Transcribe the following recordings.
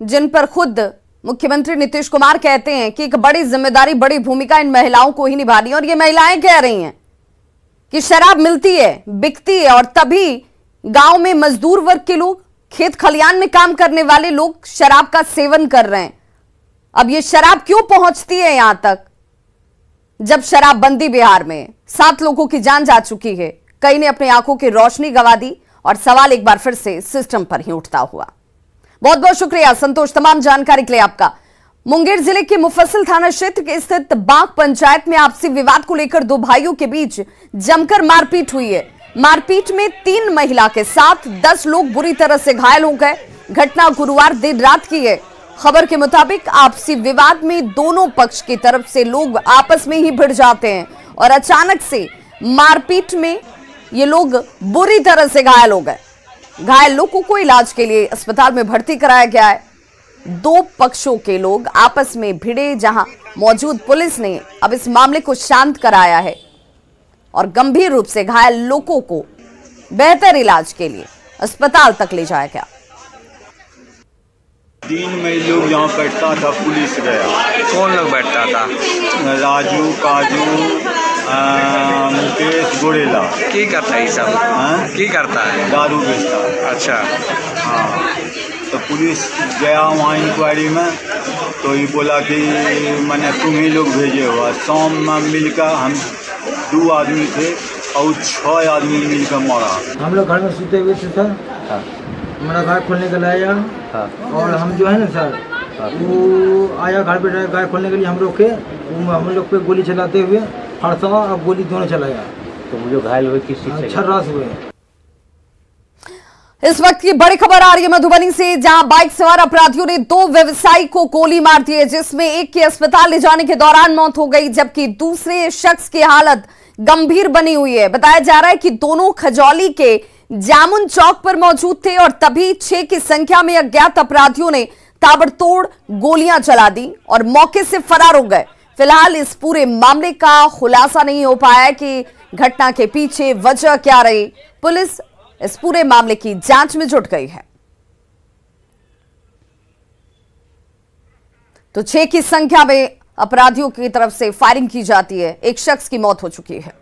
जिन पर खुद मुख्यमंत्री नीतीश कुमार कहते हैं कि एक बड़ी जिम्मेदारी, बड़ी भूमिका इन महिलाओं को ही निभानी है। और ये महिलाएं कह रही हैं कि शराब मिलती है, बिकती है, और तभी गांव में मजदूर वर्ग के लोग, खेत खलियान में काम करने वाले लोग शराब का सेवन कर रहे हैं। अब ये शराब क्यों पहुंचती है यहां तक, जब शराबबंदी बिहार में 7 लोगों की जान जा चुकी है, कई ने अपनी आंखों की रोशनी गंवा दी, और सवाल एक बार फिर से सिस्टम पर ही उठता हुआ। बहुत बहुत शुक्रिया संतोष, तमाम जानकारी के लिए आपका। मुंगेर जिले के मुफस्सिल थाना क्षेत्र के स्थित बाग पंचायत में आपसी विवाद को लेकर 2 भाइयों के बीच जमकर मारपीट हुई है। मारपीट में 3 महिला के साथ 10 लोग बुरी तरह से घायल हो गए। घटना गुरुवार देर रात की है। खबर के मुताबिक आपसी विवाद में दोनों पक्ष की तरफ से लोग आपस में ही भिड़ जाते हैं और अचानक से मारपीट में ये लोग बुरी तरह से घायल हो गए। घायल लोगों को इलाज के लिए अस्पताल में भर्ती कराया गया है। 2 पक्षों के लोग आपस में भिड़े, जहां मौजूद पुलिस ने अब इस मामले को शांत कराया है और गंभीर रूप से घायल लोगों को बेहतर इलाज के लिए अस्पताल तक ले जाया गया। 3 मई लोग यहाँ बैठता था, पुलिस गया। कौन लोग बैठता था? राजू, काजू, मुकेश, गोरेला। की करता है सब? की करता है? दारू बेचता है। अच्छा, हाँ। तो पुलिस गया वहाँ इंक्वायरी में, तो ये बोला कि मैंने तुम ही लोग भेजे हुआ। शाम में मिलकर हम 2 आदमी थे और 6 आदमी मिलकर मारा। हम लोग घर में सोते हुए थे सर। हाँ। हमारा गाय खोलने के लिए आया। हाँ। और हम जो है ना सर, हाँ, वो आया घर पे गाय खोलने के लिए, हम रोके, हम लोग पे गोली चलाते हुए फरसा और गोली दोनों चलाया। तो वो जो घायल हुए किस चीज से? छर्रास हुए। इस वक्त की बड़ी खबर आ रही है मधुबनी से, जहां बाइक सवार अपराधियों ने 2 व्यवसायी को गोली मार दी है, जिसमें एक की अस्पताल ले जाने के दौरान मौत हो गई, जबकि दूसरे शख्स की हालत गंभीर बनी हुई है। बताया जा रहा है कि दोनों खजौली के जामुन चौक पर मौजूद थे और तभी 6 की संख्या में अज्ञात अपराधियों ने ताबड़तोड़ गोलियां चला दी और मौके से फरार हो गए। फिलहाल इस पूरे मामले का खुलासा नहीं हो पाया कि घटना के पीछे वजह क्या रही। पुलिस इस पूरे मामले की जांच में जुट गई है। तो 6 की संख्या में अपराधियों की तरफ से फायरिंग की जाती है। एक शख्स की मौत हो चुकी है।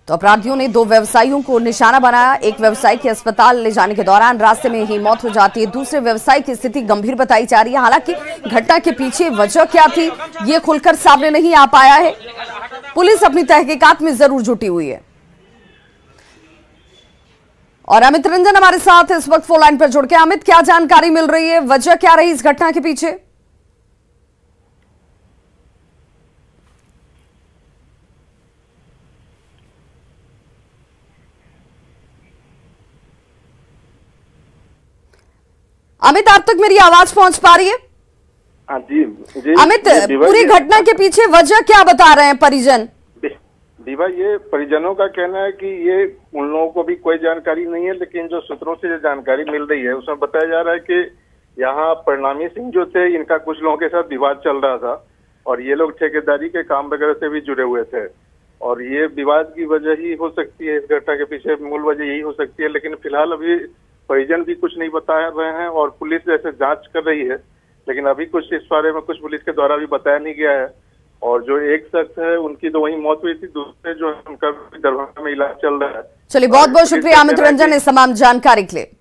तो अपराधियों ने 2 व्यवसायियों को निशाना बनाया। एक व्यवसायी के अस्पताल ले जाने के दौरान रास्ते में ही मौत हो जाती है। दूसरे व्यवसायी की स्थिति गंभीर बताई जा रही है। हालांकि घटना के पीछे वजह क्या थी, ये खुलकर सामने नहीं आ पाया है। पुलिस अपनी तहकीकात में जरूर जुटी हुई है। और अमित रंजन हमारे साथ इस वक्त फोन लाइन पर जुड़ के। अमित, क्या जानकारी मिल रही है, वजह क्या रही इस घटना के पीछे? अमित, आप तक मेरी आवाज पहुंच पा रही है? हाँ जी, अमित, पूरी घटना के पीछे वजह क्या बता रहे हैं परिजन? दीवा, ये परिजनों का कहना है कि ये उन लोगों को भी कोई जानकारी नहीं है, लेकिन जो सूत्रों से जो जानकारी मिल रही है उसमें बताया जा रहा है कि यहाँ परिणामी सिंह जो थे, इनका कुछ लोगों के साथ विवाद चल रहा था और ये लोग ठेकेदारी के काम वगैरह से भी जुड़े हुए थे और ये विवाद की वजह ही हो सकती है। इस घटना के पीछे मूल वजह यही हो सकती है, लेकिन फिलहाल अभी परिजन भी कुछ नहीं बता रहे हैं और पुलिस जैसे जांच कर रही है, लेकिन अभी कुछ इस बारे में कुछ पुलिस के द्वारा भी बताया नहीं गया है। और जो एक शख्स है उनकी तो वहीं मौत हुई थी, दूसरे जो है उनका दरभंगा में इलाज चल रहा है। चलिए, बहुत बहुत शुक्रिया अमित रंजन इस तमाम जानकारी के लिए।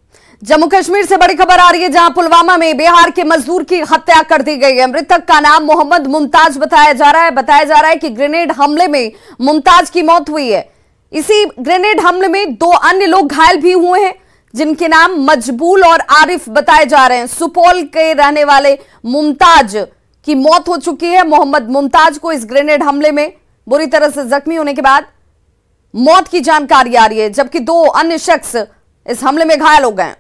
जम्मू कश्मीर से बड़ी खबर आ रही है, जहां पुलवामा में बिहार के मजदूर की हत्या कर दी गई है। मृतक का नाम मोहम्मद मुमताज बताया जा रहा है कि ग्रेनेड हमले में मुमताज की मौत हुई है। इसी ग्रेनेड हमले में 2 अन्य लोग घायल भी हुए हैं, जिनके नाम मजबूल और आरिफ बताए जा रहे हैं। सुपौल के रहने वाले मुमताज की मौत हो चुकी है। मोहम्मद मुमताज को इस ग्रेनेड हमले में बुरी तरह से जख्मी होने के बाद मौत की जानकारी आ रही है, जबकि 2 अन्य शख्स इस हमले में घायल हो गए।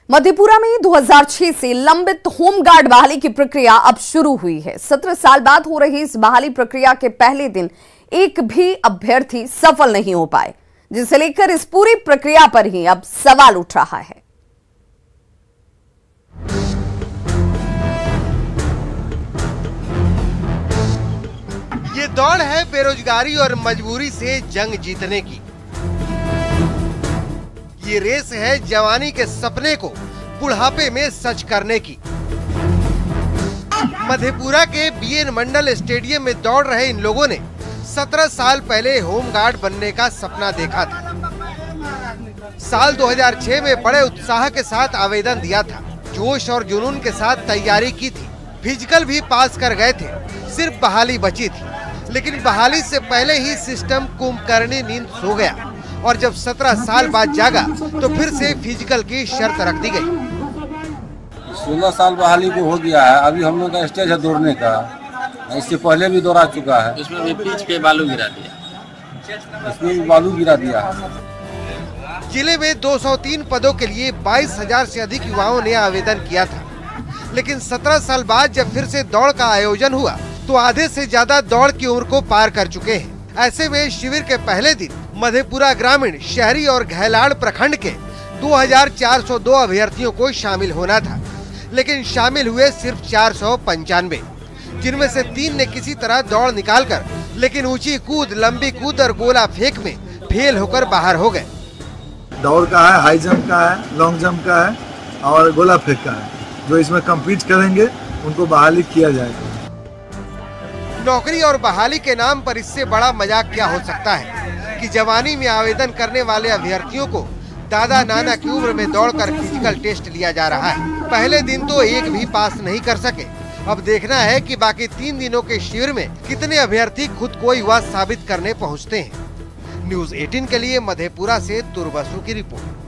मधेपुरा में 2006 से लंबित होमगार्ड बहाली की प्रक्रिया अब शुरू हुई है। 17 साल बाद हो रही इस बहाली प्रक्रिया के पहले दिन एक भी अभ्यर्थी सफल नहीं हो पाए, जिसे लेकर इस पूरी प्रक्रिया पर ही अब सवाल उठ रहा है। ये दौड़ है बेरोजगारी और मजबूरी से जंग जीतने की। ये रेस है जवानी के सपने को बुढ़ापे में सच करने की। मधेपुरा के बीएन मंडल स्टेडियम में दौड़ रहे इन लोगों ने 17 साल पहले होमगार्ड बनने का सपना देखा था। साल 2006 में बड़े उत्साह के साथ आवेदन दिया था, जोश और जुनून के साथ तैयारी की थी, फिजिकल भी पास कर गए थे, सिर्फ बहाली बची थी। लेकिन बहाली से पहले ही सिस्टम कुंभकर्णी नींद सो गया और जब 17 साल बाद जागा तो फिर से फिजिकल की शर्त रख दी गई। 16 साल बहाली को हो गया है, अभी हम लोग का स्टेज है दौड़ने का, इससे पहले भी दौड़ा चुका है। इसमें भी पिच पे बालू गिरा दिया, इसमें भी बालू गिरा दिया है। जिले में 203 पदों के लिए 22,000 से अधिक युवाओं ने आवेदन किया था, लेकिन 17 साल बाद जब फिर से दौड़ का आयोजन हुआ तो आधे से ज्यादा दौड़ की उम्र को पार कर चुके हैं। ऐसे में शिविर के पहले दिन मधेपुरा ग्रामीण, शहरी और घैलाड़ प्रखंड के 2402 अभ्यर्थियों को शामिल होना था, लेकिन शामिल हुए सिर्फ 495, जिनमें से 3 ने किसी तरह दौड़ निकालकर लेकिन ऊंची कूद, लंबी कूद और गोला फेंक में फेल होकर बाहर हो गए। दौड़ का है, हाई जंप का है, लॉन्ग जंप का है और गोला फेंक का है। जो इसमें कम्पीट करेंगे उनको बहाली किया जाएगा। नौकरी और बहाली के नाम पर इससे बड़ा मजाक क्या हो सकता है कि जवानी में आवेदन करने वाले अभ्यर्थियों को दादा नाना की उम्र में दौड़कर फिजिकल टेस्ट लिया जा रहा है। पहले दिन तो एक भी पास नहीं कर सके। अब देखना है कि बाकी 3 दिनों के शिविर में कितने अभ्यर्थी खुद को युवा साबित करने पहुंचते हैं। न्यूज़ 18 के लिए मधेपुरा से तुरबसु की रिपोर्ट।